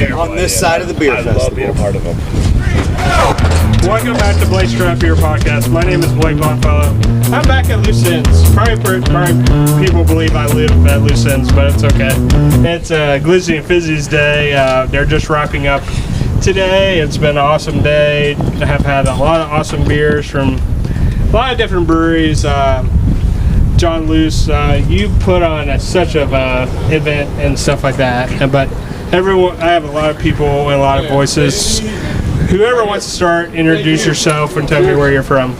on this side of the beer festival. I love being a part of them. Welcome back to Blake's Craft Beer Podcast. My name is Blake Longfellow. I'm back at Loose Ends. Probably people believe I live at Loose Ends, but it's okay. It's Glizzies Fizzies Day. They're just wrapping up today. It's been an awesome day. I have had a lot of awesome beers from a lot of different breweries. John Luce, you put on such of a event and stuff like that. But everyone, I have a lot of people and a lot of voices. Whoever wants to start, introduce yourself and tell me where you're from.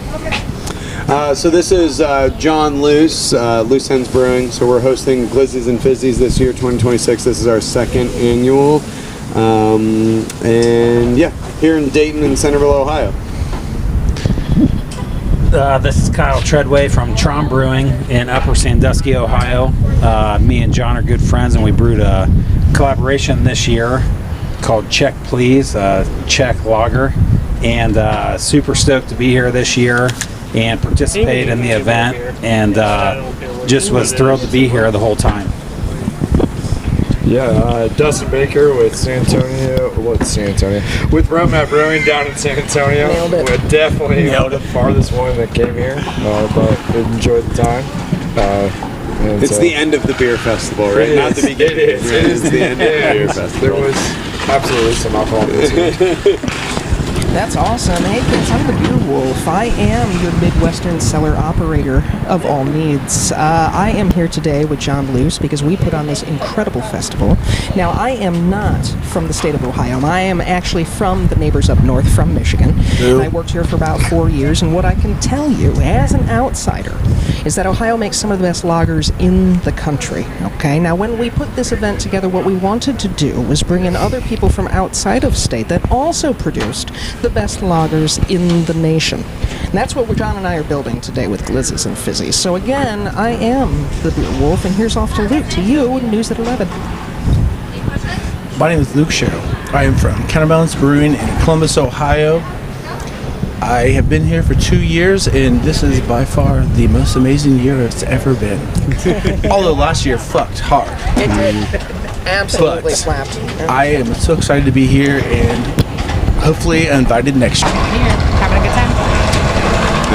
So this is John Luce, Loose Ends Brewing. So we're hosting Glizzies and Fizzies this year, 2026. This is our second annual. And yeah, here in Dayton and Centerville, Ohio. This is Kyle Treadway from Traum Brewing in Upper Sandusky, Ohio. Me and John are good friends, and we brewed a collaboration this year called Check Please, Czech lager, and super stoked to be here this year and participate in the event, and just was thrilled to be here the whole time. Yeah, Dustin Baker with with Road Map Brewing down in San Antonio. Nailed it. We're definitely the farthest one that came here, but enjoyed the time. It's the end of the beer festival, right? Not the beginning. It is the end of the beer festival. There was absolutely some alcohol this That's awesome. Hey kids, I'm the Beer Wolf. I am your Midwestern cellar operator of all meads. I am here today with John Luce because we put on this incredible festival. Now, I am not from the state of Ohio. I am actually from the neighbors up north, from Michigan. Ooh. I worked here for about 4 years, and what I can tell you as an outsider is that Ohio makes some of the best lagers in the country. Okay, now when we put this event together, what we wanted to do was bring in other people from outside of state that also produced the best lagers in the nation. And that's what John and I are building today with Glizzies and Fizzies. So again, I am the Beer Wolf, and here's off to Luke, to you, News at 11. My name is Luke Sherrill. I am from Counterbalancing Brewing in Columbus, Ohio. I have been here for 2 years, and this is by far the most amazing year it's ever been. Although last year fucked hard. It did. Absolutely But slapped. I am so excited to be here, and hopefully invited next year. Here, having a good time.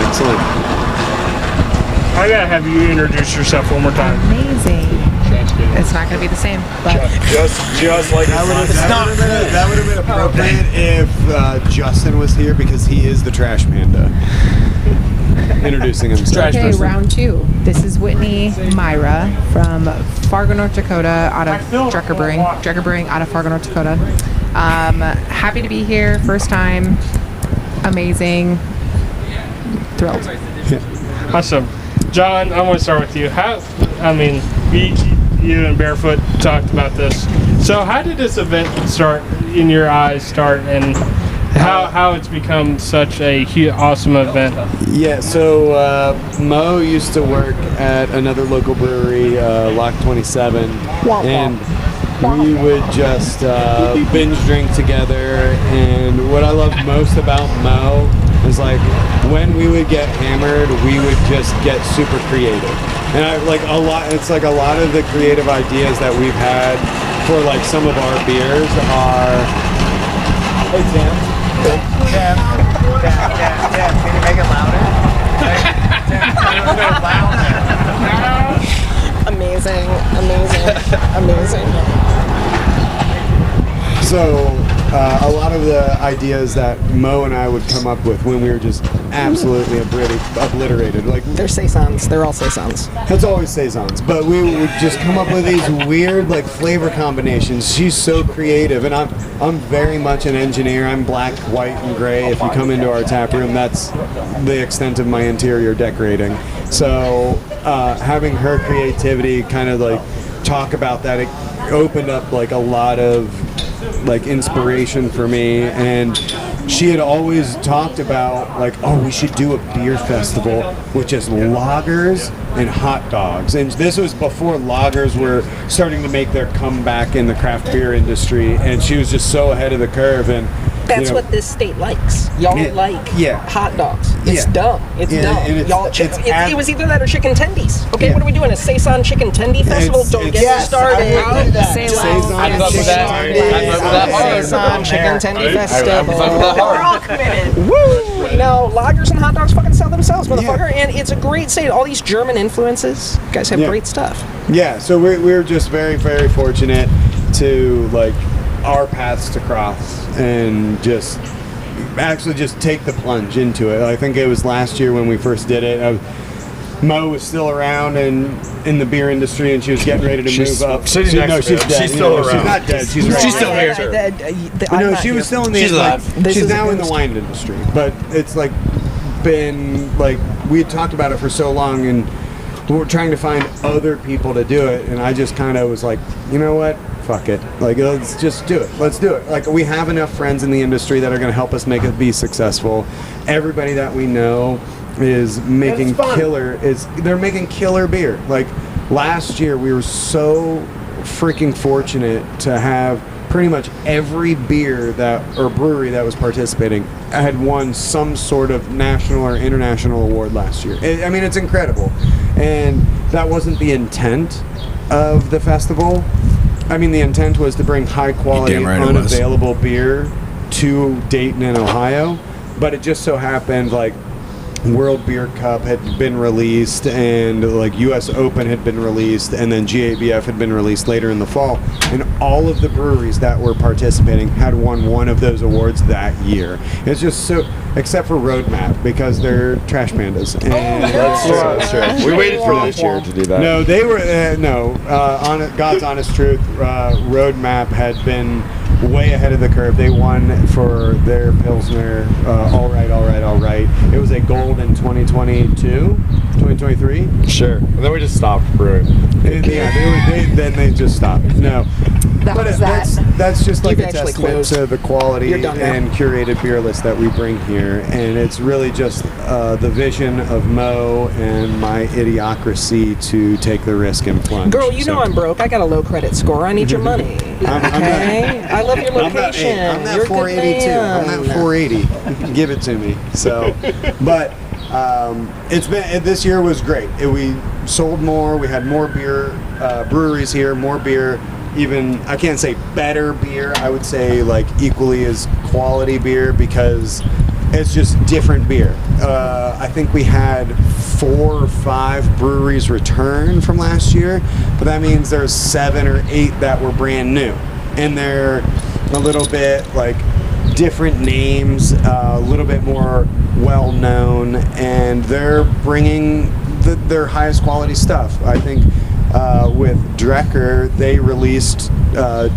Excellent. I gotta have you introduce yourself one more time. Amazing. It's not going to be the same, but just like That would have been appropriate if Justin was here, because he is the Trash Panda. Introducing himself. okay, round two. This is Whitney Myra from Fargo, North Dakota, out of Dreker Brewing. Dreker Brewing out of Fargo, North Dakota. Happy to be here, first time. Amazing. Thrilled. Awesome. John, I want to start with you. You and Barefoot talked about this. So how did this event start, in your eyes, and how it's become such a awesome event? Yeah, so Mo used to work at another local brewery, Lock 27, and we would just binge drink together. And what I love most about Mo is, like, when we would get hammered, we would just get super creative. And it's like a lot of the creative ideas that we've had for, like, some of our beers are. Hey Tim. Tim, can you make it louder? Amazing. So a lot of the ideas that Mo and I would come up with when we were just absolutely obliterated, like, They're saisons. They're all saisons. that's always saisons, but we would just come up with these weird, like, flavor combinations. She's so creative, and I'm very much an engineer. I'm black, white, and gray. If you come into our tap room, that's the extent of my interior decorating. So having her creativity kind of, like, talk about that, it opened up, like, a lot of, like, inspiration for me. And she had always talked about, like, oh, we should do a beer festival with just lagers and hot dogs. And this was before lagers were starting to make their comeback in the craft beer industry, and she was just so ahead of the curve. And That's you know, what this state likes. Y'all like hot dogs. It's dumb. It's dumb. And Y'all, it was either that or chicken tendies. Okay, what are we doing? A Saison Chicken Tendy Festival? Don't get me started. I'm up with that. Saison Chicken Tendy Festival. We're all committed. Woo! You know, lagers and hot dogs fucking sell themselves, motherfucker. And it's a great state. All these German influences. You guys have great stuff. Yeah, so we're just very, very fortunate to like our paths to cross and just take the plunge into it. I think it was last year when we first did it. Mo was still around and in the beer industry, and she was getting ready to move up. She's dead. She's still around. She's not dead. She's still here. No, she was still in the. She's alive. She's now in the wine industry, but it's like been like we had talked about it for so long, and we were trying to find other people to do it, and I just kind of was like, you know what? Fuck it. Like, let's just do it. Let's do it. Like, we have enough friends in the industry that are going to help us make it be successful. Everybody that we know is making they're making killer beer. Like, last year we were so freaking fortunate to have pretty much every beer or brewery that was participating had won some sort of national or international award last year. I mean, it's incredible. And that wasn't the intent of the festival. I mean, the intent was to bring high quality, unavailable beer to Dayton and Ohio, but it just so happened like World Beer Cup had been released and like US Open had been released and then GABF had been released later in the fall, and all of the breweries that were participating had won one of those awards that year. It's just so, except for Road Map because they're trash pandas. And That's true. We waited for this year to do that. No, they were God's honest truth. Road Map had been way ahead of the curve. They won for their Pilsner. All right. It was a gold in 2023. Sure. And then we just stopped brewing. Then they just stopped. No. That's just like You've a actually testament closed. to the quality You're done now. and curated beer list that we bring here, and it's really just the vision of Mo and my idiocracy to take the risk and plunge. Girl, you know I'm broke. I got a low credit score. I need your money. Okay? I love your location. I'm that You're a good 482. I'm man. that 480. Give it to me. So, but it's been this year was great. We sold more. We had more beer breweries here, more beer. Even I can't say better beer. I would say like equally as quality beer because it's just different beer. I think we had 4 or 5 breweries return from last year, but that means there's 7 or 8 that were brand new, and they're a little bit like different names, a little bit more well known, and they're bringing their highest quality stuff. I think with Dreker, they released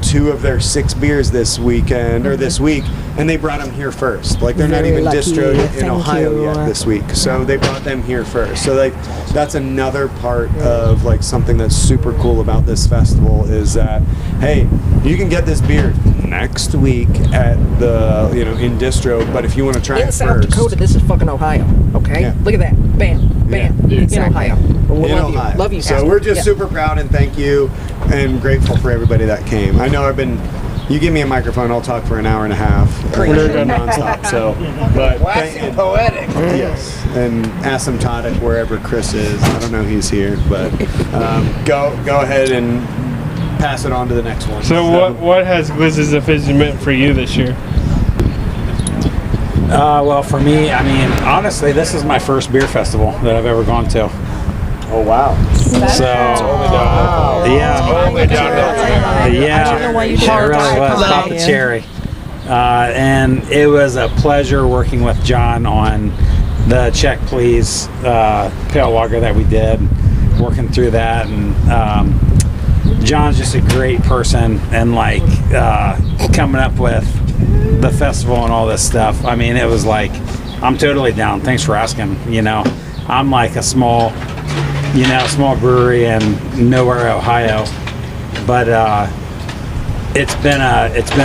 2 of their 6 beers this weekend or this week, and they brought them here first. Like they're Very not even lucky. distroed in Thank Ohio you. yet this week, so they brought them here first. So like that's another part of like something that's super cool about this festival is that hey, you can get this beer next week at the in distro, but if you want to try In it South first, Dakota, this is fucking Ohio. Okay? Yeah. Look at that. Bam. Bam. Yeah, In Ohio. in Ohio. Love you. So we're just super proud and thank you and grateful for everybody that came. I know you give me a microphone, I'll talk for an hour and a half. We're going nonstop. So, but poetic. yes, and asymptotic wherever Chris is. I don't know he's here, but go ahead and pass it on to the next one. So what has Glizzies Fizzies meant for you this year? Well, for me, I mean, honestly, this is my first beer festival that I've ever gone to. Oh wow! So, yeah, I don't know why you it did really that. was pop the cherry, and it was a pleasure working with John on the Check Please pale lager that we did, working through that, and John's just a great person, and like coming up with the festival and all this stuff. I mean, it was like, I'm totally down. Thanks for asking. I'm like a small brewery in nowhere, Ohio, but it's been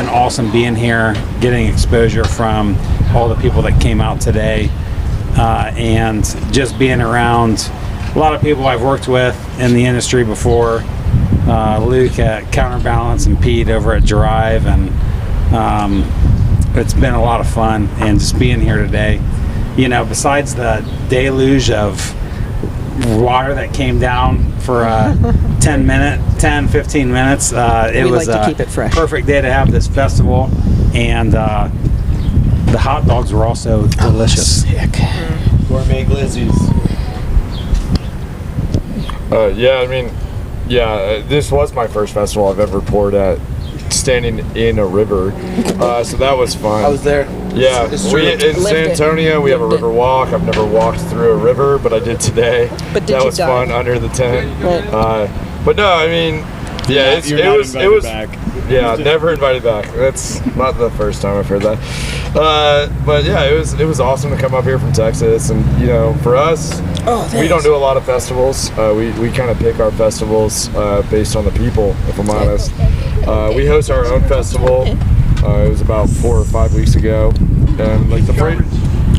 awesome being here, getting exposure from all the people that came out today, and just being around a lot of people I've worked with in the industry before. Luke at Counterbalance and Pete over at Drive, and it's been a lot of fun, and just being here today, you know, besides the deluge of water that came down for 10, 15 minutes, it We was like to a keep it fresh. perfect day to have this festival, and the hot dogs were also delicious. Sick. Gourmet Glizzies. This was my first festival I've ever poured at, standing in a river. So that was fun. I was there. Yeah, It's in Lived San it. Antonio, we have a Lived it. river walk. I've never walked through a river, but I did today. But did that you was dive? fun under the tent. Right. But no, I mean, yeah, You're it not was invited back. yeah, never invited back. That's not the first time I've heard that. But yeah, it was awesome to come up here from Texas, and you know, for us, we don't do a lot of festivals. We kind of pick our festivals based on the people, if I'm honest. We host our own festival. It was about 4 or 5 weeks ago, and like the phrase.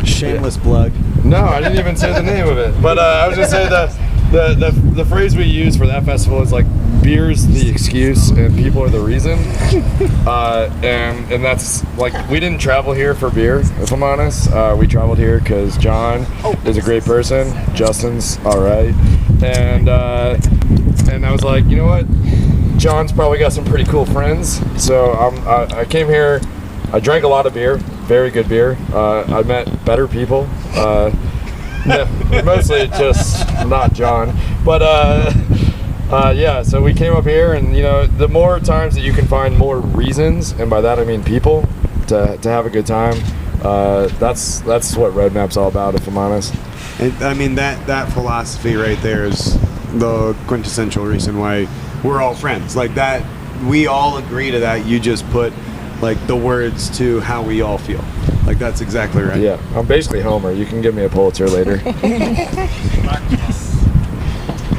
Shameless plug. No, I didn't even say the name of it. But I was just saying the phrase we use for that festival is like, beer's the excuse and people are the reason. And that's like, we didn't travel here for beer, if I'm honest. We traveled here because John is a great person. Justin's all right. And I was like, you know what? John's probably got some pretty cool friends. So I came here. I drank a lot of beer, very good beer. I met better people. Yeah, mostly just not John. But yeah, so we came up here, and you know, the more times that you can find more reasons, and by that I mean people, to have a good time, that's what Road Map's all about, if I'm honest. I mean, that philosophy right there is the quintessential reason why we're all friends. Like that, we all agree to that. You just put like the words to how we all feel. Like that's exactly right. Yeah, I'm basically Homer. You can give me a Pulitzer later.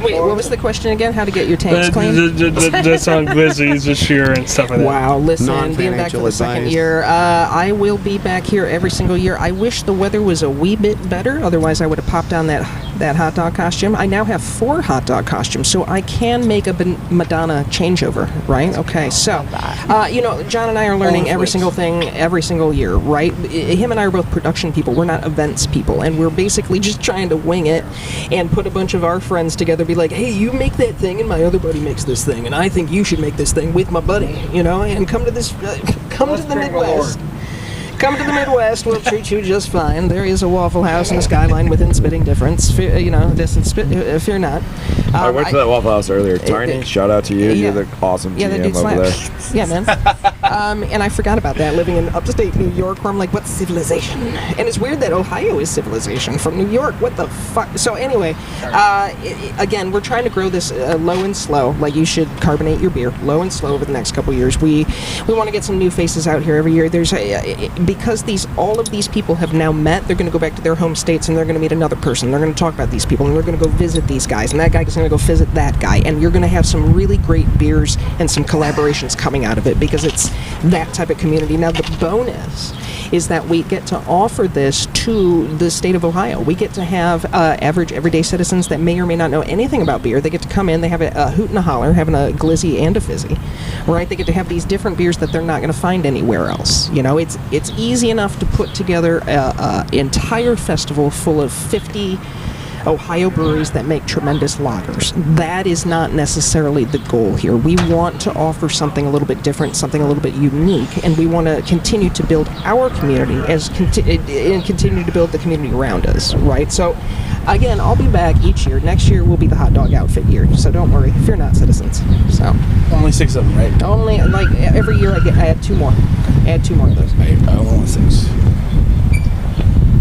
Wait, what was the question again? How to get your tanks clean? That's on Glizzies this year and stuff like that. Wow, listen, being back for the second Non-financial year, I will be back here every single year. I wish the weather was a wee bit better, otherwise I would have popped on that hot dog costume. I now have 4 hot dog costumes, so I can make a Madonna changeover, right? Okay, so, you know, John and I are learning every single thing every single year, right? Him and I are both production people. We're not events people, and we're basically just trying to wing it and put a bunch of our friends together, be like, hey, you make that thing, and my other buddy makes this thing, and I think you should make this thing with my buddy, you know, and come to the Midwest. Come to the Midwest, we'll treat you just fine. There is a Waffle House and a skyline within spitting distance. Fear not. I went to that Waffle House earlier. Tiny, shout out to you. Yeah. You're the awesome Yeah, that GM dude over slaps. there. Yeah, man. And I forgot about that, living in upstate New York, where I'm like, what's civilization? And it's weird that Ohio is civilization from New York. What the fuck? So anyway, again, we're trying to grow this low and slow. Like, you should carbonate your beer low and slow over the next couple years. We want to get some new faces out here every year. There's because all of these people have now met, they're going to go back to their home states and they're going to meet another person. They're going to talk about these people, and they're going to go visit these guys, and that guy is going to go visit that guy, and you're going to have some really great beers and some collaborations coming out of it, because it's that type of community. Now, the bonus is that we get to offer this to the state of Ohio. We get to have average, everyday citizens that may or may not know anything about beer. They get to come in, they have a hoot and a holler, having a glizzy and a fizzy, right? They get to have these different beers that they're not going to find anywhere else. You know, it's easy enough to put together an entire festival full of 50 Ohio breweries that make tremendous lagers. That is not necessarily the goal here. We want to offer something a little bit different, something a little bit unique, and we want to continue to build our community and continue to build the community around us, right? So, again, I'll be back each year. Next year will be the hot dog outfit year, so don't worry. Fear not, citizens. So Only 6 of them, right? only, like, every year I add 2 more. Add 2 more of those. I want 6.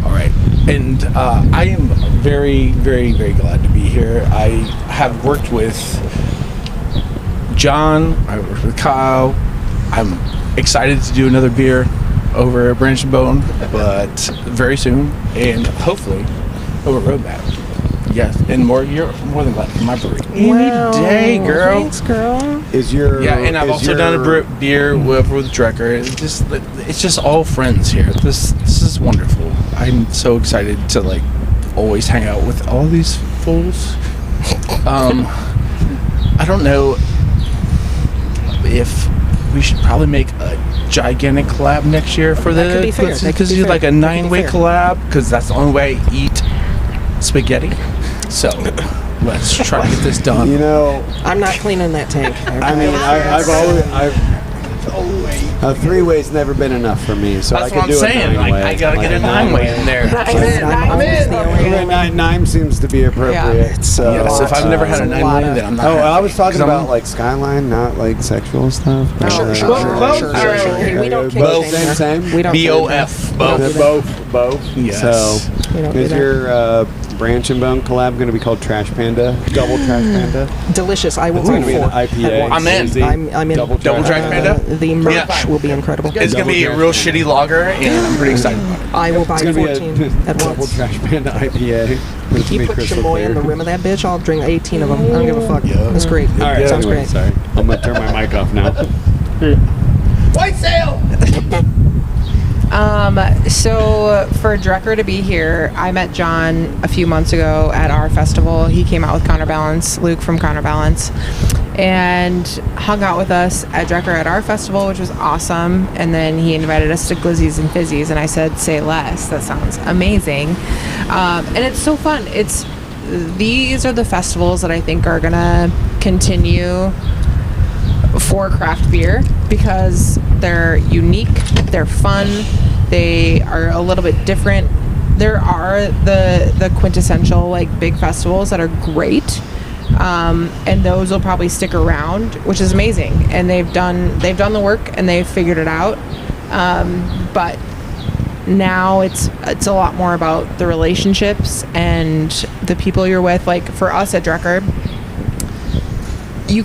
All right. And I am very, very, very glad to be here. I have worked with John. I worked with Kyle. I'm excited to do another beer over at Branch and Bone, but very soon, and hopefully over Road Map. Yes, and you're more than glad for my brewery. Wow. Any day, girl. Thanks, girl. And I've also done a beer with Dreker. It's just all friends here. This is wonderful. I'm so excited to like always hang out with all these fools. I don't know if we should probably make a gigantic collab next year for That could be fair. Glizzies That could be Fizzies, fair. like a That could be 9-way fair. collab, because that's the only way I eat spaghetti. So let's try to get this done. You know, I'm not cleaning that tank. I mean, I've always, a 3-way's never been enough for me, so That's I what could I'm do a saying. 9-way. I gotta get a 9-way in there. Nine seems to be appropriate. So, Yes, if I've never had a 9-way, then I'm not. Oh, I was talking 'Cause I'm- about like Skyline, not like sexual stuff. but, Sure. Hey, we don't kink Both, shame same, here. same. We don't BOF. They're both. Yes. So, We don't do is that. your Branch and Bone collab going to be called Trash Panda? Double Trash Panda? Delicious. I will It's going to vote be an for. IPA. I'm in. Easy. I'm in. Double Double Trash Panda? The merch Yeah. will be incredible. It's gonna be a real shitty lager, and I'm pretty excited about it. I will buy It's going to 14 be a at Double once. Trash Panda IPA. If you put chamoy in the rim of that bitch, I'll drink 18 of them. I don't give a fuck. That's great. All right, Sounds anyway, great. sorry. I'm going to turn my mic off now. White sail! So for Dreker to be here, I met John a few months ago at our festival. He came out with Counterbalance, Luke from Counterbalance, and hung out with us at Dreker at our festival, which was awesome. And then he invited us to Glizzies and Fizzies, and I said, "Say less." That sounds amazing, and it's so fun. These are the festivals that I think are gonna continue for craft beer because they're unique, they're fun, they are a little bit different. There are the quintessential like big festivals that are great, and those will probably stick around, which is amazing. And they've done the work and they've figured it out. But now it's a lot more about the relationships and the people you're with. Like for us at Dreker, you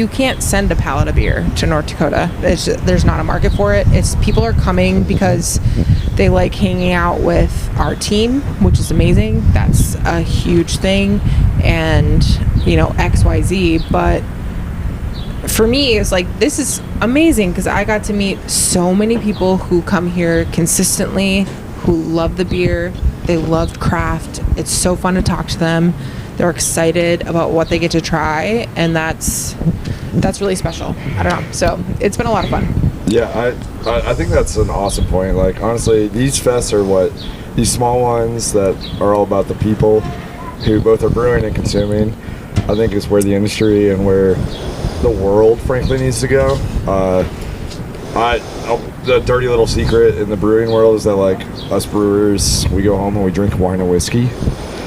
can't send a pallet of beer to North Dakota. There's not a market for it. It's people are coming because they like hanging out with our team, which is amazing. That's a huge thing, and XYZ. But for me, it's like this is amazing because I got to meet so many people who come here consistently, who love the beer. They love craft. It's so fun to talk to them. They're excited about what they get to try, and that's really special. I don't know. So it's been a lot of fun. Yeah, I think that's an awesome point. Like, honestly, these fests are these small ones that are all about the people who both are brewing and consuming. I think is where the industry and where the world, frankly, needs to go. The dirty little secret in the brewing world is that, like, us brewers, we go home and we drink wine and whiskey.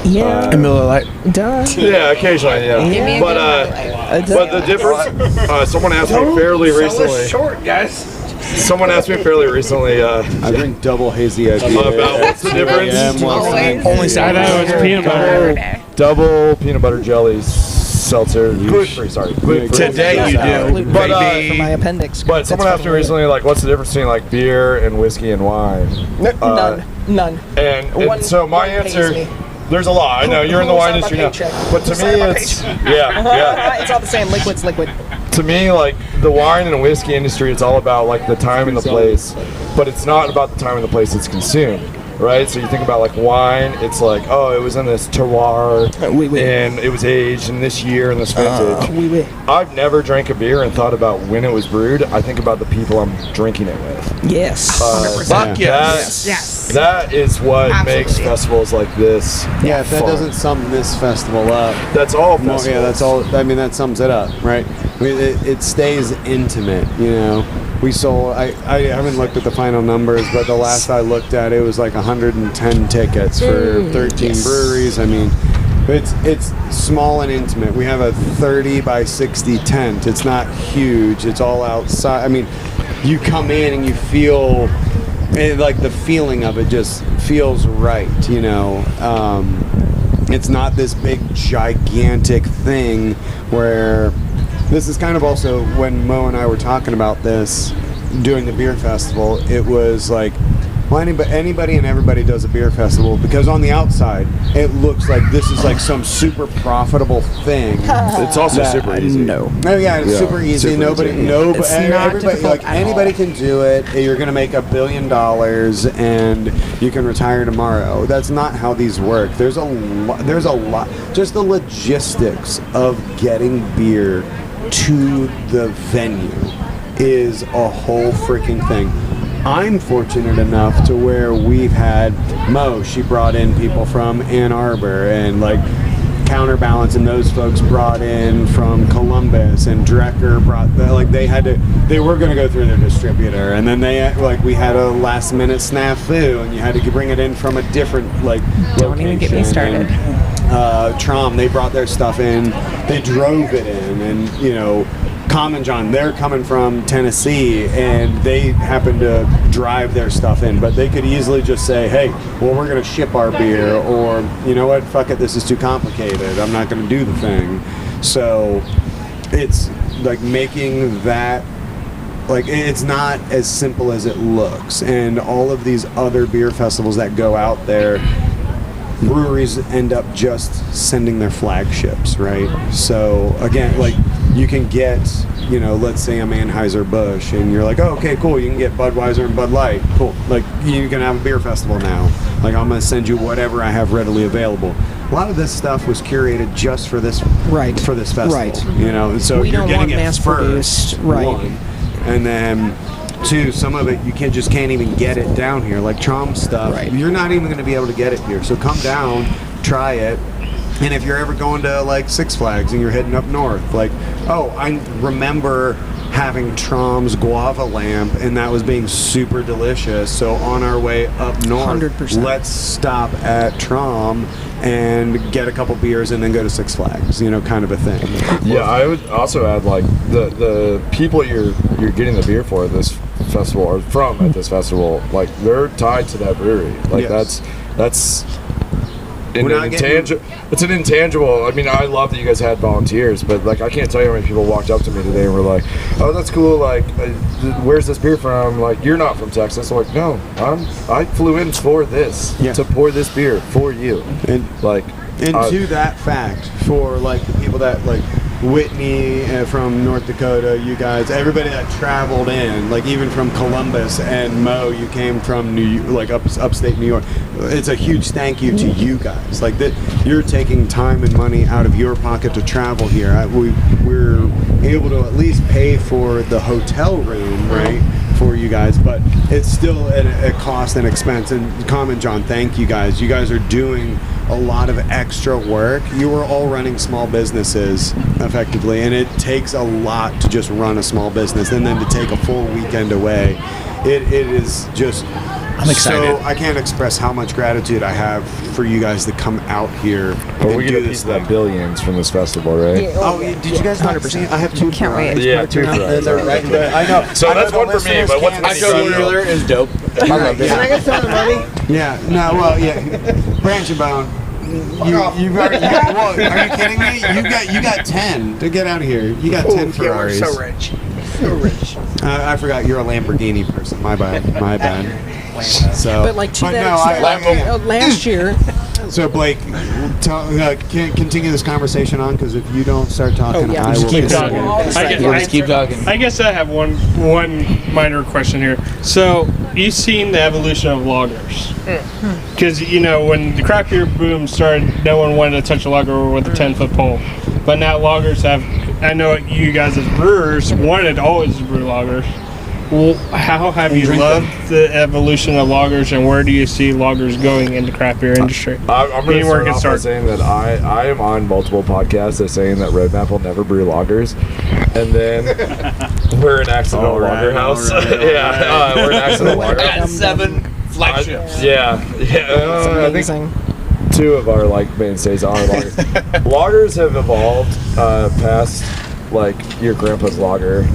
Yeah. A Miller Lite. Duh. Yeah, occasionally, yeah. But the difference, someone asked me fairly recently. Short, guys. Someone asked me fairly recently I drink double hazy IPA. about what's the difference. Only Saturday. I know it's peanut butter. Double peanut butter jelly seltzer. Gluten-free, sorry. Gluten-free. Today you do, But, For my appendix. But someone asked me recently, like, what's the difference between, like, beer and whiskey and wine? None. And so my one pays answer, me. there's a lot. I know, you're in the Who's wine on my industry now. paycheck? But to Who's me, on my it's, yeah. It's all the same. Liquid's liquid. To me, like, the wine and whiskey industry, it's all about, like, the time and the place. But it's not about the time and the place it's consumed, right? So you think about, like, wine, it's like, oh, it was in this terroir, and it was aged in this year in this vintage. I've never drank a beer and thought about when it was brewed. I think about the people I'm drinking it with. Yes. Fuck yes. Yes. That is what Absolutely. makes festivals like this Yeah, if that fun. doesn't sum this festival up, That's all no, festivals. yeah, that's all. I mean, that sums it up, right? I mean, it stays intimate. We sold. I haven't looked at the final numbers, but the last I looked at, it was like 110 tickets for 13 breweries. I mean, it's small and intimate. We have a 30 by 60 tent. It's not huge. It's all outside. I mean, you come in and you feel. Like the feeling of it just feels right, it's not this big gigantic thing where this is kind of also when Mo and I were talking about this doing the beer festival. It was like, well, anybody and everybody does a beer festival because on the outside it looks like this is like some super profitable thing. It's also super easy. Oh yeah, it's super easy. super Nobody, easy. nobody, It's not everybody, difficult like at anybody all. can do it. You're gonna make $1 billion and you can retire tomorrow. That's not how these work. There's a lot. Just the logistics of getting beer to the venue is a whole freaking thing. I'm fortunate enough to where we've had Mo, she brought in people from Ann Arbor, and like Counterbalancing, those folks brought in from Columbus, and Dreker brought they were going to go through their distributor, and then we had a last minute snafu, and you had to bring it in from a different Don't even get me started. Traum, they brought their stuff in, they drove it in, and Common John, they're coming from Tennessee, and they happen to drive their stuff in, but they could easily just say, hey, well, we're going to ship our beer, or, you know what, fuck it, this is too complicated, I'm not going to do the thing. So it's like making that, it's not as simple as it looks. And all of these other beer festivals that go out there, breweries end up just sending their flagships, right? So again, you can get, let's say I'm Anheuser-Busch, and you're like, oh, okay, cool, you can get Budweiser and Bud Light, cool. You can have a beer festival now. I'm going to send you whatever I have readily available. A lot of this stuff was curated just for this, Right. for this festival, Right. So We you're don't getting want it mass-produced, first, right. one, and then two, some of it you can't even get it down here, like Traum stuff. Right. You're not even going to be able to get it here. So come down, try it. And if you're ever going to Six Flags and you're heading up north, I remember having Traum's guava lamp, and that was being super delicious. So on our way up north, 100%. let's stop at Traum and get a couple beers and then go to Six Flags, kind of a thing. Yeah, I would also add the people you're getting the beer for at this festival, or from at this festival, they're tied to that brewery. Yes. That's We're it's an intangible. I mean, I love that you guys had volunteers, but I can't tell you how many people walked up to me today and were like, "Oh, that's cool. Where's this beer from? You're not from Texas." I'm like, "No, I flew in for this to pour this beer for you." And to that fact, for the people that Whitney from North Dakota, you guys, everybody that traveled in, even from Columbus, and Mo, you came from upstate New York. It's a huge thank you to you guys. You're taking time and money out of your pocket to travel here. We're able to at least pay for the hotel room, right, for you guys, but it's still a cost and expense. And Common John, thank you guys. You guys are doing a lot of extra work. You were all running small businesses effectively, and it takes a lot to just run a small business, and then to take a full weekend away. It is just, I'm excited. So I can't express how much gratitude I have for you guys to come out here But and we do get a this piece of that thing. billions from this festival, right? Oh, did you guys not see? I have two. Can't wait. Yeah, two fries. They're right there. I know. So I know that's the one for me, listeners but what's can't my see showed it. earlier is dope. Can I get some of the money? Yeah. No. Well. Yeah. Branch and Bone. You've already. Are you kidding me? You got 10 to get out of here. You got 10 Ferraris. We're so rich. So rich. I forgot you're a Lamborghini person. My bad. My bad. So. But last year, So Blake, continue this conversation on, because if you don't start talking, yeah, I just will keep continue. talking. Just keep talking. I guess I have one minor question here. So you've seen the evolution of lagers, because when the craft beer boom started, no one wanted to touch a lager with a 10-foot pole, but now lagers have. I know you guys as brewers wanted always to brew lagers. Well, how have you loved the evolution of lagers, and where do you see lagers going in the craft beer industry? I'm going to start off by saying that I am on multiple podcasts that saying that Road Map will never brew lagers, and then we're an accidental lager house. We're an accidental lager house. 7 flagships. I think amazing. 2 of our mainstays are lagers. Lagers have evolved past your grandpa's lager.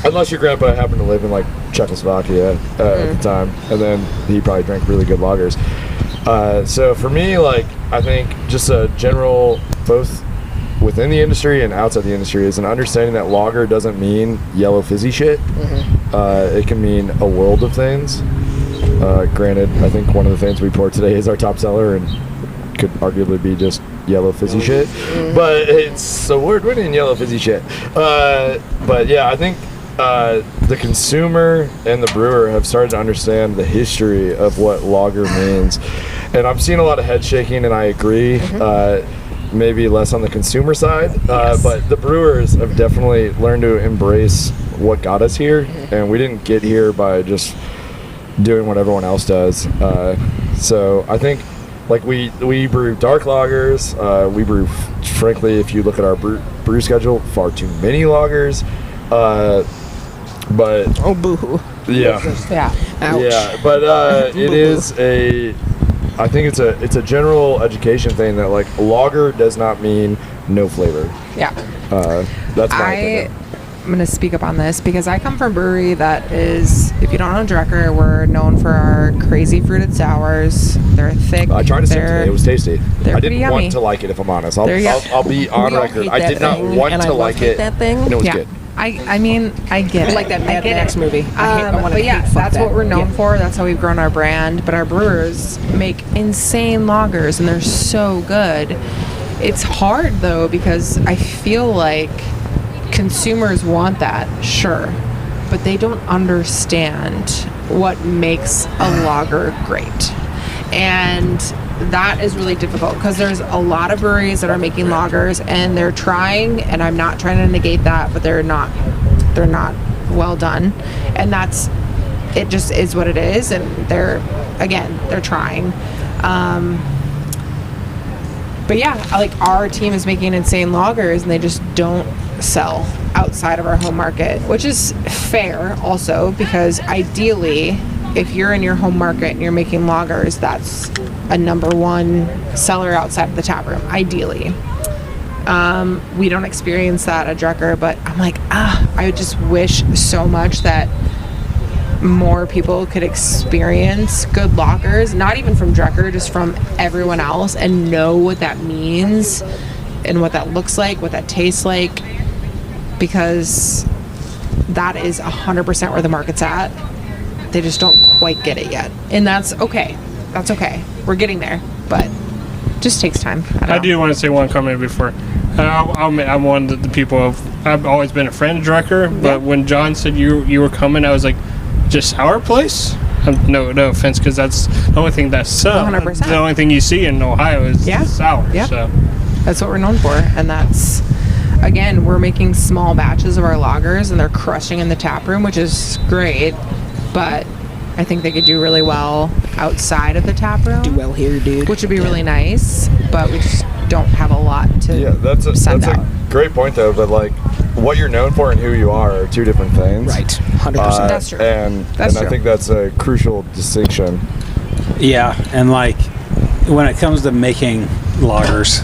Unless your grandpa happened to live in Czechoslovakia at the time, and then he probably drank really good lagers. So for me, I think just a general, both within the industry and outside the industry, is an understanding that lager doesn't mean yellow fizzy shit. It can mean a world of things. Granted, I think one of the things we poured today is our top seller, and could arguably be just yellow fizzy shit, but it's award-winning yellow fizzy shit. But yeah, I think the consumer and the brewer have started to understand the history of what lager means, and I'm seeing a lot of head shaking, and I agree. Maybe less on the consumer side, but the brewers have definitely learned to embrace what got us here, and we didn't get here by just doing what everyone else does. So I think like we brew dark lagers. We brew, frankly, if you look at our brew schedule, far too many lagers. But Oh, boo-hoo. yeah, Yeah. Ouch. yeah. But it is a. I think it's a general education thing that like lager does not mean no flavor. Yeah. That's my opinion. I'm going to speak up on this because I come from a brewery that is, if you don't know Dreker, we're known for our crazy fruited sours. They're thick. I tried to sip today. It was tasty. they're I pretty didn't yummy. want to like it, if I'm honest. I'll be on We all record. hate I that did not thing, want and to I love like it. that thing. And it was Yeah. good. I mean, I get it. Like that I Mad get Max it. movie. I want But to yeah, fuck that's that. what we're known Yeah. for. That's how we've grown our brand. But our brewers make insane lagers, and they're so good. It's hard though because I feel like consumers want that, sure, but they don't understand what makes a lager great. And that is really difficult because there's a lot of breweries that are making lagers and they're trying, and I'm not trying to negate that, but they're not well done. And it just is what it is, and they're trying. But yeah, like our team is making insane lagers and they just don't sell outside of our home market, which is fair also because ideally if you're in your home market and you're making lagers, that's a number one seller outside of the tap room, ideally. We don't experience that at Dreker, but I'm like, I just wish so much that more people could experience good lagers, not even from Dreker, just from everyone else, and know what that means and what that looks like, what that tastes like, because that is 100% where the market's at. They just don't quite get it yet, and that's okay. That's okay. We're getting there, but it just takes time. I do want to say one comment before. I'm one of the people. I've always been a friend of Dreker, but when John said you were coming, I was like, just sour place? No offense, because that's the only thing that's 100%. the only thing you see in Ohio is sour. Yep. So That's what we're known for, and that's, again, we're making small batches of our lagers, and they're crushing in the tap room, which is great, but I think they could do really well outside of the tap room. Do well here, dude. Which would be really nice, but we just don't have a lot to send out. a great point though, but like what you're known for and who you are two different things. Right, 100%. That's true. And That's I true. think that's a crucial distinction. Yeah, and like when it comes to making lagers,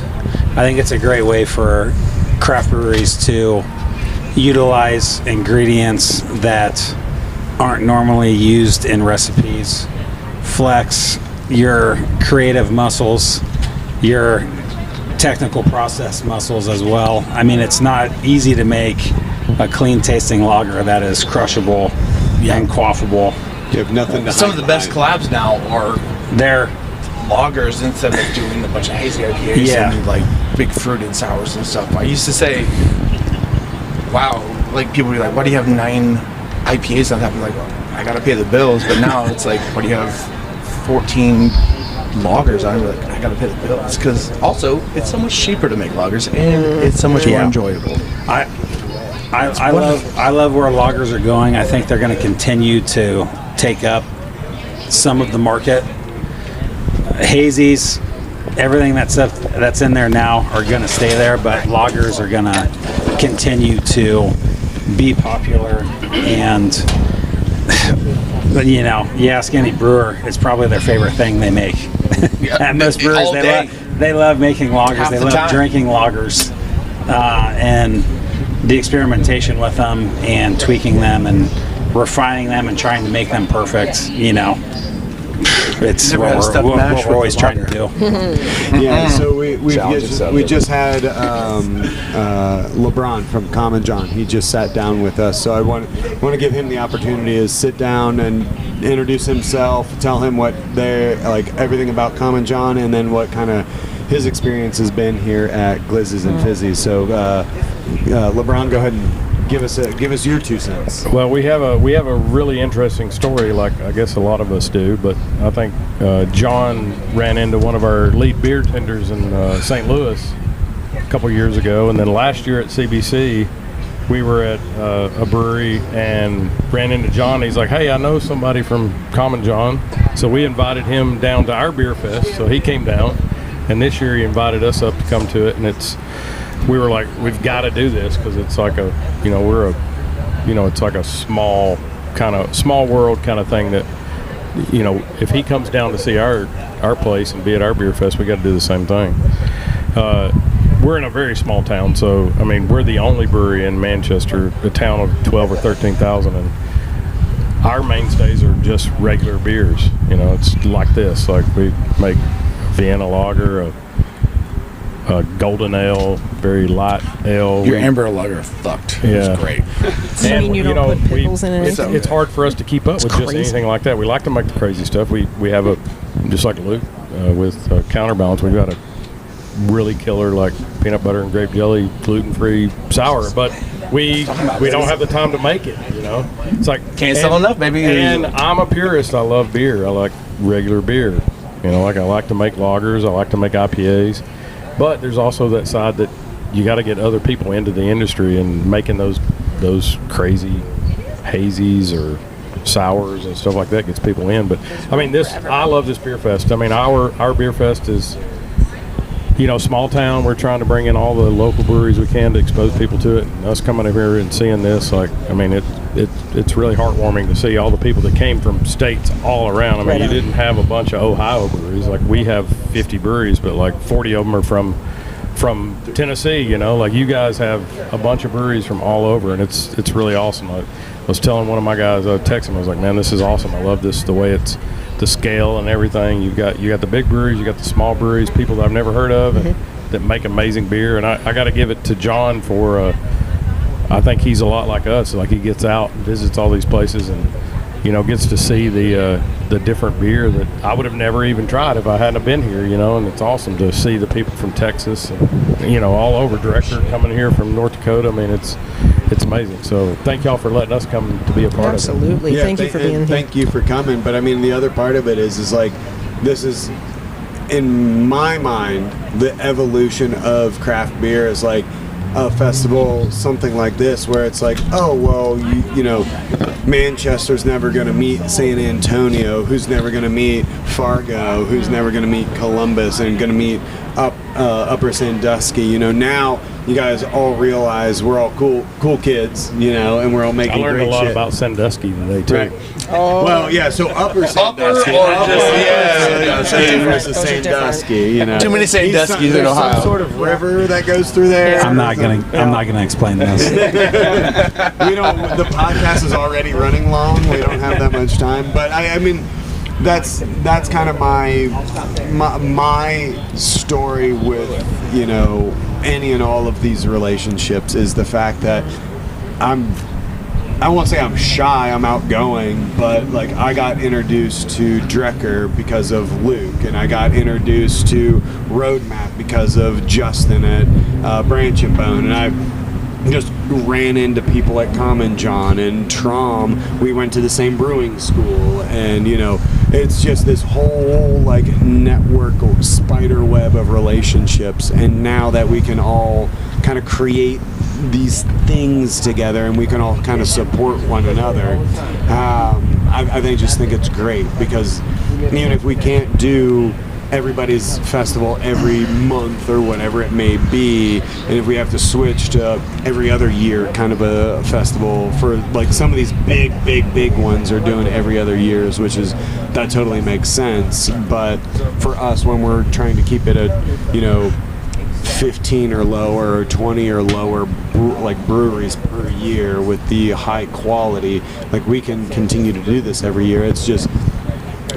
I think it's a great way for craft breweries to utilize ingredients that aren't normally used in recipes, flex your creative muscles, your technical process muscles as well. I mean, it's not easy to make a clean tasting lager that is crushable and quaffable. You have nothing to Some hide of the best behind. collabs now are They're lagers instead of doing a bunch of hazy IPAs and like big fruited sours and stuff. I used to say, wow, like people would be like, why do you have 9 IPAs on tap? I'm like, well, I gotta pay the bills. But now it's like, why do you have 14 lagers on? I'm like, I gotta pay the bills. Because also, it's so much cheaper to make lagers and it's so much more enjoyable. I love where lagers are going. I think they're going to continue to take up some of the market. Hazies, everything that's in there now are going to stay there, but lagers are going to continue to be popular. And you know, you ask any brewer, it's probably their favorite thing they make. And most brewers, they love making lagers. Half They the love time. drinking lagers, and the experimentation with them and tweaking them and refining them and trying to make them perfect. You know, it's Never what had a step we're mash with always a trying to lager. do. Yeah, so we Challenge accepted. just had Lebron from Common John. He just sat down with us, so I want to give him the opportunity to sit down and introduce himself, tell him what they're like, everything about Common John, and then what kind of his experience has been here at Glizzies and Fizzies. So, Lebron, go ahead and give us your 2 cents. Well, we have a really interesting story, like I guess a lot of us do. But I think John ran into one of our lead beer tenders in St. Louis a couple years ago, and then last year at CBC, we were at a brewery and ran into John. He's like, hey, I know somebody from Common John. So we invited him down to our beer fest. So he came down, and this year he invited us up to come to it. And we were like, we've got to do this because it's like it's like a small world kind of thing that, if he comes down to see our place and be at our beer fest, we got to do the same thing. We're in a very small town, so I mean we're the only brewery in Manchester, a town of 12 or 13,000, and our mainstays are just regular beers. It's like this. Like we make Vienna lager, a golden ale, very light ale. Your amber lager fucked. Yeah. It was great. I mean, you don't put pickles in it. It's hard for us to keep up with just crazy. anything like that. We like to make the crazy stuff. We have just like Luke with Counterbalance. We've got a really killer like peanut butter and grape jelly gluten-free sour, but we don't have the time to make it. It's like Can't sell enough, baby. And I'm a purist. I love beer. I like regular beer. Like I like to make lagers. I like to make IPAs. But there's also that side that you got to get other people into the industry and making those crazy hazies or sours and stuff like that gets people in. But I mean, I love this beer fest. I mean, our beer fest is, small town. We're trying to bring in all the local breweries we can to expose people to it. And us coming over here and seeing this, it's really heartwarming to see all the people that came from states all around. I mean, you didn't have a bunch of Ohio breweries. Like we have 50 breweries, but like 40 of them are from Tennessee. Like you guys have a bunch of breweries from all over, and it's really awesome. I was telling one of my guys, I texted him, I was like, man, this is awesome. I love this, the way it's the scale and everything. You got the big breweries, you got the small breweries, people that I've never heard of, and that make amazing beer. And I got to give it to John for I think he's a lot like us. Like he gets out and visits all these places and gets to see the different beer that I would have never even tried if I hadn't have been here. And it's awesome to see the people from Texas and all over. Dreker coming here from North Dakota. I mean, it's amazing. So thank y'all for letting us come to be a part Absolutely. of it. Yeah, Thank you for being here. Thank you for coming. But I mean, the other part of it is like, this is, in my mind, the evolution of craft beer is like a festival, something like this, where it's like, oh, well, Manchester's never going to meet San Antonio, who's never going to meet Fargo, who's never going to meet Columbus, and going to meet Upper Sandusky. Now you guys all realize we're all cool kids, and we're all making great shit. I learned a lot about Sandusky today too. Right. Well, yeah. So Upper Sandusky, versus Sandusky. Too many Sanduskys in there's Ohio. some sort of river that goes through there. I'm not gonna explain this. We don't. The podcast is already running long. We don't have that much time. But I mean, that's kind of my story with any and all of these relationships, is the fact that I won't say I'm shy, I'm outgoing, but like I got introduced to Dreker because of Luke, and I got introduced to Road Map because of Justin at Branch and Bone, and I just ran into people at Common John and Traum. We went to the same brewing school, and it's just this whole like network or spider web of relationships. And now that we can all kind of create these things together and we can all kind of support one another, I think it's great, because even if we can't do everybody's festival every month or whatever it may be, and if we have to switch to every other year kind of a festival, for like some of these big ones are doing every other years, which is, that totally makes sense. But for us, when we're trying to keep it at 15 or lower or 20 or lower breweries per year with the high quality, like we can continue to do this every year. It's just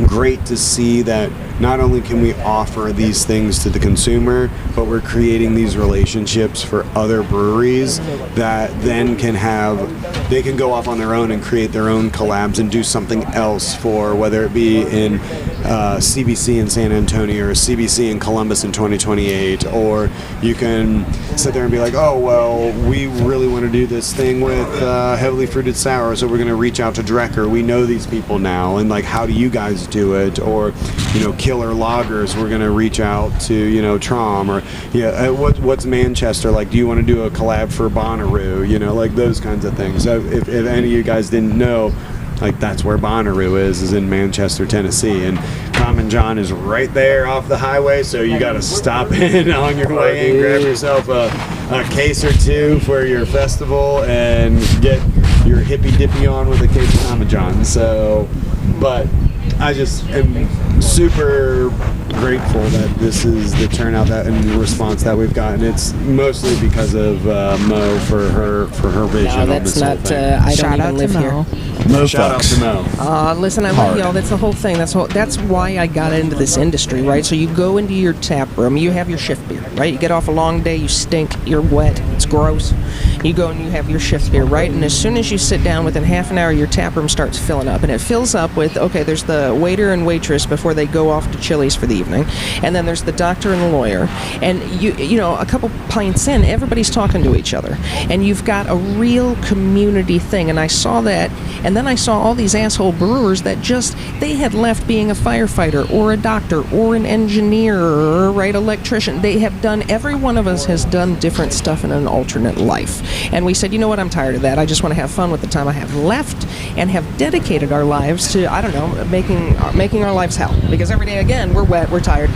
great to see that not only can we offer these things to the consumer, but we're creating these relationships for other breweries that then they can go off on their own and create their own collabs and do something else, for whether it be in CBC in San Antonio or CBC in Columbus in 2028, or you can sit there and be like, oh, well, we really want to do this thing with heavily fruited sour, so we're going to reach out to Dreker. We know these people now, and like, how do you guys do it? Or, killer lagers, we're going to reach out to, you know, Traum, or what's Manchester like? Do you want to do a collab for Bonnaroo? You know, like those kinds of things. So if any of you guys didn't know, like that's where Bonnaroo is in Manchester, Tennessee, and Common John is right there off the highway. So you got to stop in on your way in, grab yourself a case or two for your festival, and get your hippy dippy on with a case of Common John. So, but I just am super grateful that this is the turnout that and the response that we've gotten. It's mostly because of Mo for her vision. No, on that's this whole not. thing. I Shout don't out even live to here. Mo. Shout out to Mo. Listen, I love y'all. That's the whole thing. That's why I got into this industry, right? So you go into your tap room, you have your shift beer, right? You get off a long day, you stink, you're wet, it's gross. You go and you have your shift beer, right? And as soon as you sit down, within half an hour, your tap room starts filling up, and it fills up with, okay, there's the waiter and waitress before they go off to Chili's for the evening, and then there's the doctor and the lawyer, and you know, a couple pints in, everybody's talking to each other, and you've got a real community thing. And I saw that, and then I saw all these asshole brewers that they had left being a firefighter or a doctor or an engineer, right, electrician. They have done, every one of us has done different stuff in an alternate life. And we said, you know what, I'm tired of that. I just want to have fun with the time I have left, and have dedicated our lives to, I don't know, making our lives hell. Because every day, again, we're wet, we're tired.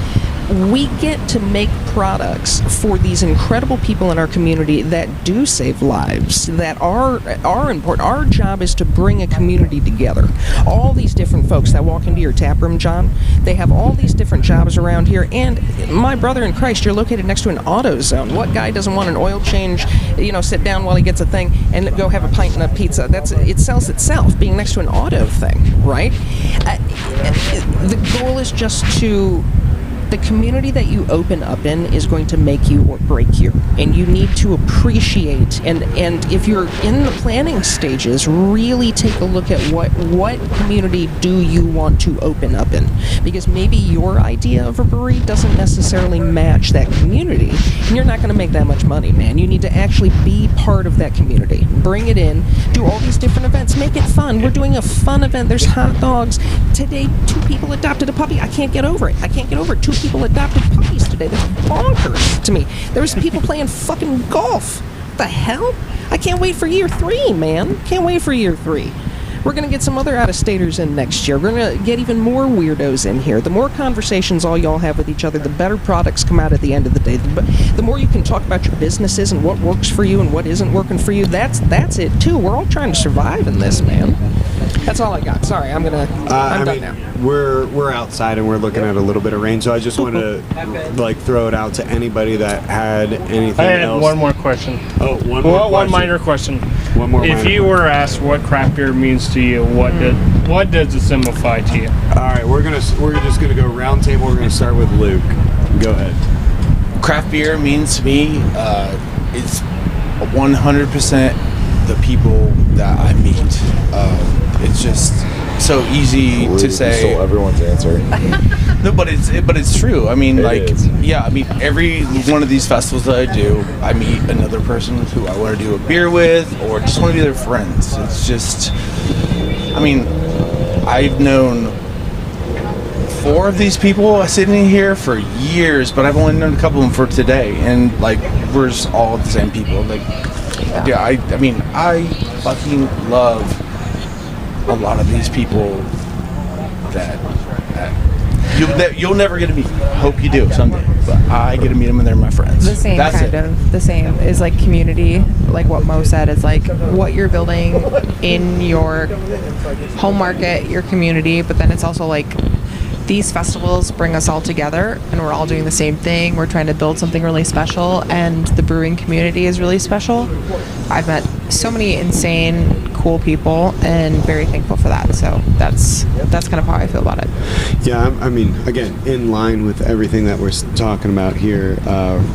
We get to make products for these incredible people in our community that do save lives, that are important. Our job is to bring a community together. All these different folks that walk into your tap room, John, they have all these different jobs around here. And my brother in Christ, you're located next to an auto zone. What guy doesn't want an oil change, you know, sit down while he gets a thing and go have a pint and a pizza? It sells itself, being next to an auto thing, right? The goal is just to... The community that you open up in is going to make you or break you, and you need to appreciate, and if you're in the planning stages, really take a look at what community do you want to open up in, because maybe your idea of a brewery doesn't necessarily match that community, and you're not going to make that much money, man. You need to actually be part of that community, bring it in, do all these different events, make it fun. We're doing a fun event. There's hot dogs today. 2 people adopted a puppy. I can't get over it. 2 people adopted puppies today. That's bonkers to me. There was people playing fucking golf. What the hell? I can't wait for year 3, man. Can't wait for year 3. We're going to get some other out-of-staters in next year. We're going to get even more weirdos in here. The more conversations all y'all have with each other, the better products come out at the end of the day. The more you can talk about your businesses and what works for you and what isn't working for you, that's it, too. We're all trying to survive in this, man. That's all I got. Sorry, I'm done now. We're outside and we're looking at a little bit of rain, so I just want to throw it out to anybody that had anything I had else. one more question. Oh, one minor question. One more. If you were asked what craft beer means to you, what does it symbolize to you? All right, we're just gonna go round table. We're gonna start with Luke. Go ahead. Craft beer means to me, it's 100% the people that I meet. It's just so easy to say. Stole everyone's answer. No, but it's true. I mean, every one of these festivals that I do, I meet another person who I want to do a beer with, or just want to be their friends. It's just, I mean, I've known 4 of these people sitting here for years, but I've only known a couple of them for today, and we're just all the same people. I mean, I fucking love a lot of these people that you'll never get to meet. Hope you do someday, but I get to meet them and they're my friends. The same the same is community, like what Mo said, is what you're building in your home market, your community, but then it's also these festivals bring us all together and we're all doing the same thing. We're trying to build something really special, and the brewing community is really special. I've met so many insane, cool people and very thankful for that. So that's kind of how I feel about it. Yeah, I mean, again, in line with everything that we're talking about here,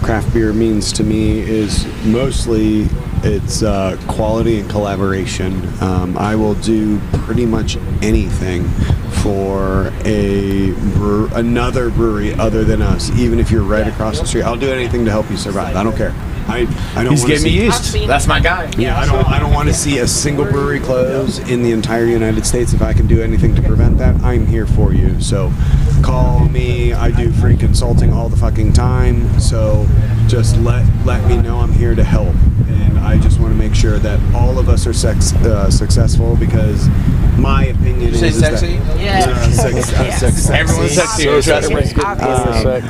craft beer means to me is mostly it's quality and collaboration. I will do pretty much anything for another brewery other than us, even if you're right across the street. I'll do anything to help you survive. I don't care. I don't He's wanna getting me see- used. That's my guy. Yeah, I don't want to see a single brewery close in the entire United States. If I can do anything to prevent that, I'm here for you. So call me. I do free consulting all the fucking time. So just let me know I'm here to help. And I just want to make sure that all of us are successful, because my opinion Say is sexy? that Everyone's sexy. Trust me.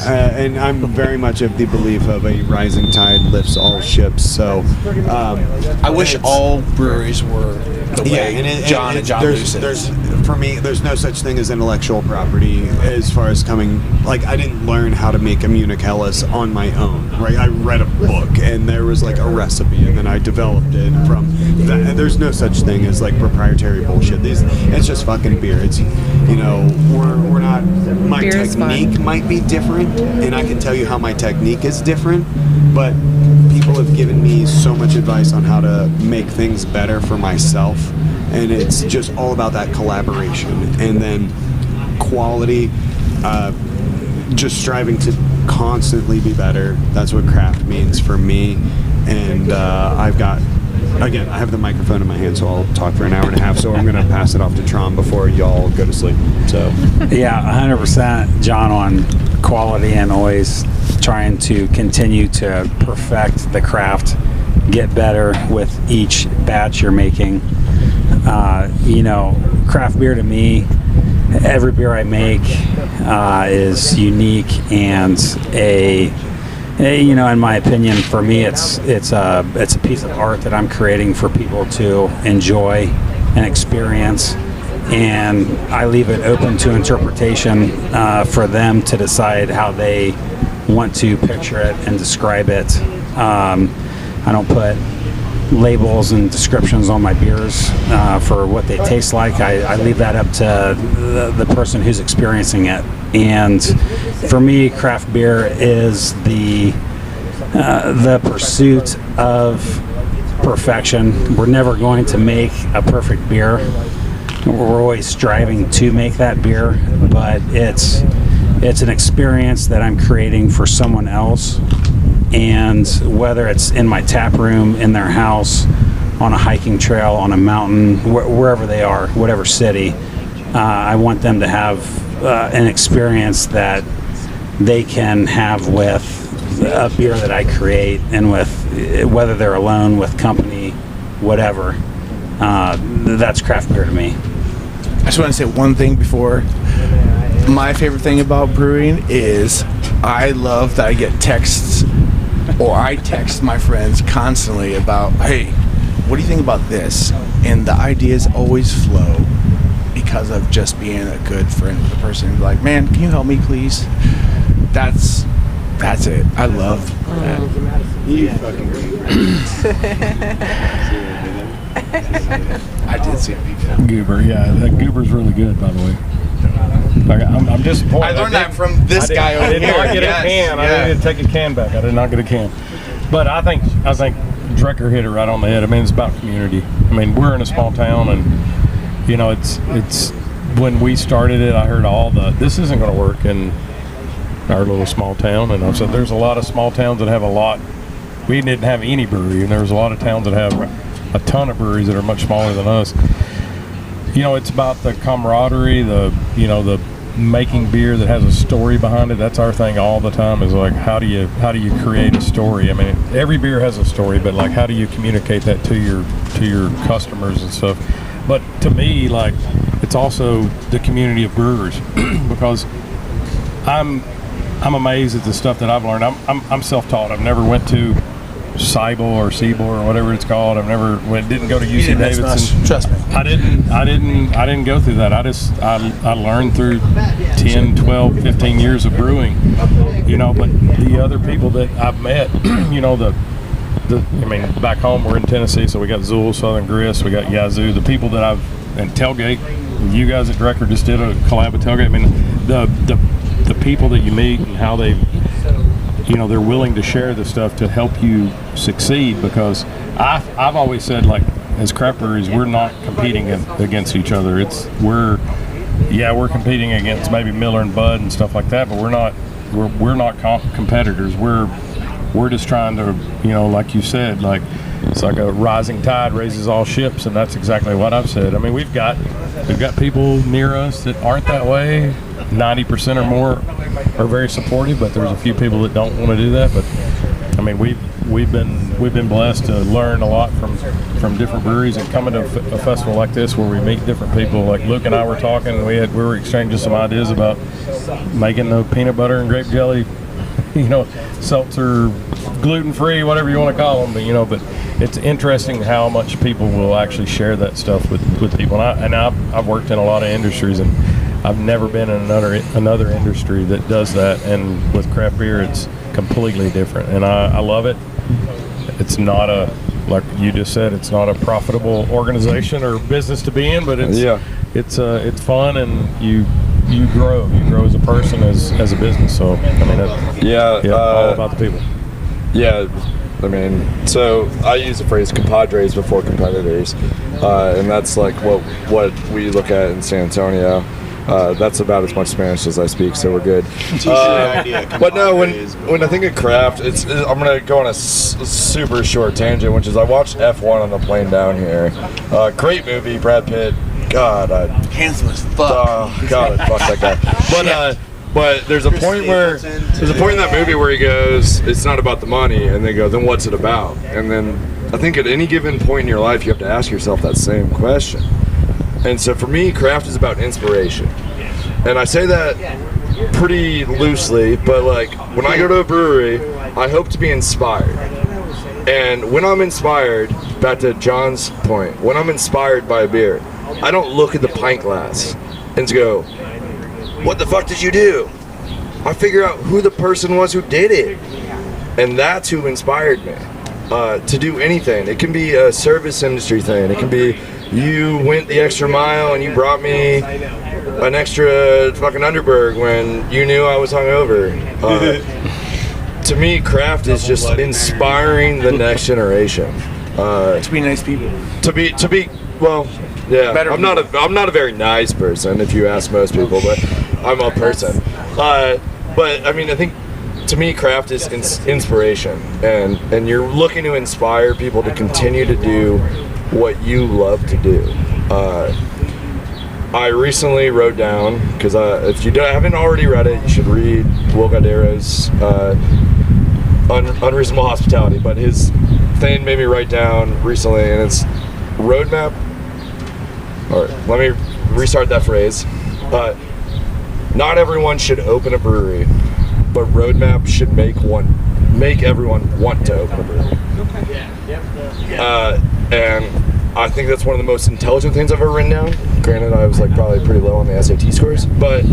and I'm very much of the belief of a rising tide lifts all ships. So I wish all breweries were the way John and John there's for me, there's no such thing as intellectual property as far as coming. Like, I didn't learn how to make a Munich Helles on my own, right? I read a book and there was like a recipe, and then I developed it from that. And there's no such thing as like proprietary bullshit. It's just fucking beer. It's, we're not. My Beer is technique might be different, and I can tell you how my technique is different, but people have given me so much advice on how to make things better for myself, and it's just all about that collaboration and then quality, just striving to constantly be better. That's what craft means for me. And I have the microphone in my hand, so I'll talk for an hour and a half, so I'm going to pass it off to Traum before y'all go to sleep. So Yeah, 100% John on quality, and always trying to continue to perfect the craft, get better with each batch you're making. Craft beer to me, every beer I make is unique, and in my opinion, for me, it's a piece of art that I'm creating for people to enjoy and experience, and I leave it open to interpretation for them to decide how they want to picture it and describe it. I don't put labels and descriptions on my beers for what they taste like. I leave that up to the person who's experiencing it. And for me, craft beer is the pursuit of perfection. We're never going to make a perfect beer. We're always striving to make that beer, but it's an experience that I'm creating for someone else. And whether it's in my tap room, in their house, on a hiking trail, on a mountain, wherever they are, whatever city, I want them to have an experience that they can have with a beer that I create, and with whether they're alone, with company, whatever. That's craft beer to me. I just want to say one thing before. My favorite thing about brewing is I love that I get texts, or I text my friends constantly about, hey, what do you think about this? And the ideas always flow because of just being a good friend with the person. Like, man, can you help me, please? That's it. I love that. you fucking I did see a peep. Goober, yeah, that Goober's really good, by the way. Like, I'm disappointed. I learned that from this guy over I did here. not get Yes, a can. yeah. I need to take a can back. I did not get a can. But I think Dreker hit it right on the head. I mean, it's about community. I mean, we're in a small town, and it's when we started it, I heard this isn't going to work in our little small town. And I said, there's a lot of small towns that have a lot. We didn't have any brewery, and there's a lot of towns that have a ton of breweries that are much smaller than us. It's about the camaraderie, the making beer that has a story behind it. That's our thing all the time, is like, how do you create a story? I mean, every beer has a story, but like, how do you communicate that to your customers and stuff? But to me, like, it's also the community of brewers because I'm amazed at the stuff that I've learned. I'm self-taught. I've never went to Seibel or whatever it's called. Didn't go to UC Davidson. Trust me. I didn't go through that. I learned through 10, 12, 15 years of brewing, but the other people that I've met, back home we're in Tennessee, so we got Zool, Southern Grist, we got Yazoo, the people that and Tailgate, you guys at Dreker just did a collab with Tailgate. I mean, the people that you meet and how they're willing to share this stuff to help you succeed, because I've always said, like, as craft breweries, we're not competing against each other. We're competing against maybe Miller and Bud and stuff like that, but we're not competitors. We're we're just trying to, like you said, like it's like a rising tide raises all ships, and that's exactly what I've said. I mean, we've got people near us that aren't that way. 90% or more are very supportive, but there's a few people that don't want to do that. But I mean, we've been blessed to learn a lot from different breweries, and coming to a festival like this where we meet different people. Like Luke and I were talking, we were exchanging some ideas about making the peanut butter and grape jelly, seltzer, gluten-free, whatever you want to call them. But it's interesting how much people will actually share that stuff with people. And I've worked in a lot of industries, and I've never been in another industry that does that. And with craft beer, it's completely different, and I love it. It's not like you just said, it's not a profitable organization or business to be in, but it's fun, and you grow as a person, as a business. So I mean, all about the people. Yeah, I mean, so I use the phrase compadres before competitors, and that's like what we look at in San Antonio. That's about as much Spanish as I speak, so we're good. But no, when I think of craft, I'm gonna go on a super short tangent, which is I watched F1 on the plane down here. Great movie, Brad Pitt. God, handsome as fuck. God, fuck that guy. But there's a point in that movie where he goes, "It's not about the money," and they go, "Then what's it about?" And then I think at any given point in your life, you have to ask yourself that same question. And so for me, craft is about inspiration. And I say that pretty loosely, but like when I go to a brewery, I hope to be inspired. And when I'm inspired, back to John's point, when I'm inspired by a beer, I don't look at the pint glass and go, "What the fuck did you do?" I figure out who the person was who did it. And that's who inspired me to do anything. It can be a service industry thing. It can be you went the extra mile and you brought me an extra fucking Underberg when you knew I was hungover. To me, craft is just inspiring the next generation. To be nice people. To be well, yeah. I'm not a very nice person, if you ask most people, but I'm a person. But I mean, I think to me, craft is inspiration, and you're looking to inspire people to continue to do what you love to do. I recently wrote down, because if you haven't already read it, you should read Will Guidaro's Unreasonable Hospitality, but his thing made me write down recently, and it's Road Map. All right, let me restart that phrase. Not everyone should open a brewery, but Road Map should make everyone want to open a brewery. And I think that's one of the most intelligent things I've ever written down. Granted, I was like probably pretty low on the SAT scores, but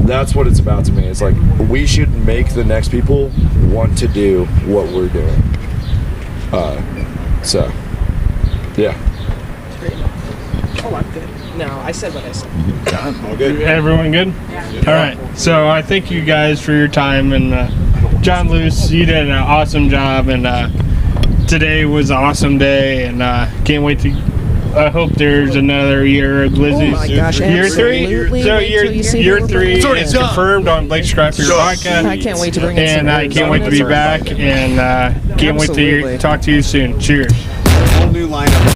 that's what it's about to me. It's like we should make the next people want to do what we're doing. So, yeah. Oh, I'm good. No, I said what I said. All good. Everyone good? All right. So I thank you guys for your time, and John Luce, you did an awesome job, and today was an awesome day, and can't wait to. I hope there's another year of Glizzies. Oh my gosh, year 3. So year 3 is confirmed on Blake's Craft Beer Podcast. I can't wait to bring it. And I can't wait to be back, and can't wait to talk to you soon. Cheers. Whole new lineup.